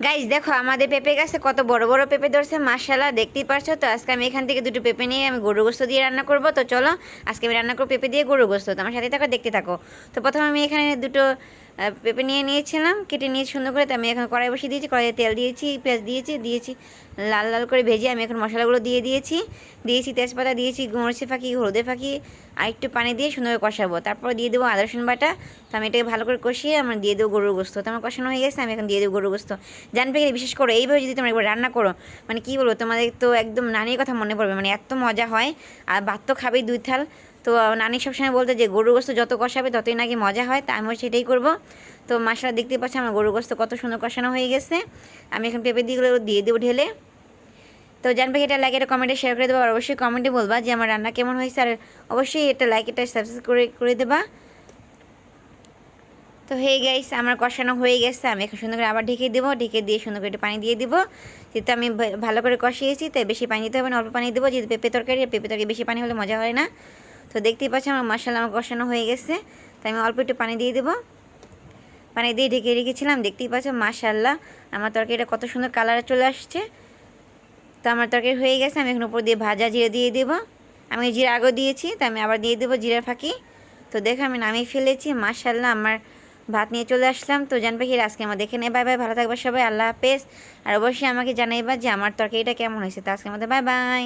Guys দেখো আমাদের পেঁপে গাছে কত বড় বড় পেঁপে ধরছে মাশাআল্লাহ, দেখতেই পারছো। তো আজকে আমি এখান থেকে দুটো পেঁপে নিয়ে আমি গরুর গোস্ত দিয়ে রান্না করব। তো চলো আজকে আমি রান্না করবো পেঁপে দিয়ে গরুর গোস্ত। তো আমার সাথে থাকো, দেখতে থাকো। তো প্রথমে আমি এখানে দুটো পেঁপে নিয়ে নিয়েছিলাম, কেটে নিয়ে সুন্দর করে। তো আমি এখন কড়াই বসিয়ে দিয়েছি, কড়াইয়ে তেল দিয়েছি, পেঁয়াজ দিয়েছি লাল লাল করে ভেজে আমি এখন মশলাগুলো দিয়েছি তেজপাতা দিয়েছি, মরিচের ফাঁকি, হলুদের ফাঁকি, আর একটু পানি দিয়ে সুন্দর করে কষাবো। তারপর দিয়ে দেবো আদা রসুন বাটা। তো আমি এটাকে ভালো করে কষিয়ে আমার দিয়ে দেবো গরুর গোস্ত। তো আমার কষানো হয়ে গেছে, আমি এখন দিয়ে দেবো গরুর গোস্ত। জানবে কি, বিশেষ করে এইভাবে যদি তোমরা একবার রান্না করো, মানে কী বলবো, তোমাদের তো একদম নানির কথা মনে পড়বে, মানে এত মজা হয়। আর ভাত তো খাবেই 2 থাল। তো নানি সবসময় বলতো যে গরুর গোস্ত যত কষাবে ততই নাকি মজা হয়, তা আমিও সেটাই করবো। তো মশলা দেখতে পাচ্ছি আমার গরুর গোস্ত কত সুন্দর কষানো হয়ে গেছে। আমি এখন পেঁপে দিয়েগুলো দিয়ে দেবো ঢেলে। তো জানবে এটা লাইক, এটা কমেন্টে শেয়ার করে দেবো, আর অবশ্যই কমেন্টে বলবা যে আমার রান্না কেমন হয়েছে। আর অবশ্যই এটা লাইক, এটা সাবস্ক্রাইব করে দেবা। তো হয়ে গেছে, আমার কষানো হয়ে গেছে। আমি এখন সুন্দর করে আবার ঢেকে দেবো, ঢেকে দিয়ে সুন্দর করে একটু পানি দিয়ে দিব। যেহেতু আমি ভালো করে কষিয়েছি, তাই বেশি পানি দিতে হবে না, অল্প পানি দেবো। যেহেতু পেঁপে তরকারি বেশি পানি হলে মজা হয় না। তো দেখতেই পাচ্ছি আমার মশলা আমার কষানো হয়ে গেছে। তাই আমি অল্প একটু পানি দিয়ে দেবো। পানি দিয়ে ঢেকে রেখেছিলাম, দেখতেই পাচ্ছ মাশাআল্লাহ আমার তরকারিটা কত সুন্দর কালারে চলে আসছে। তো আমার তরকারি হয়ে গেছে, আমি এখন উপর দিয়ে ভাজা জিরে দিয়ে দেবো। আমি জিরা আগেও দিয়েছি, তো আমি আবার দিয়ে দেবো জিরার ফাঁকি। তো দেখো আমি নামিয়ে ফেলেছি মাশাআল্লাহ, আমার ভাত নিয়ে চলে আসলাম। তো জানবে কি, আজকে আমার দেখে নেই। বাই বাই, ভালো থাকবে সবাই, আল্লাহ হাফেজ। আর অবশ্যই আমাকে জানাইবা যে আমার তরকারিটা কেমন হয়েছে। তো আজকে আমাদের বাই বাই।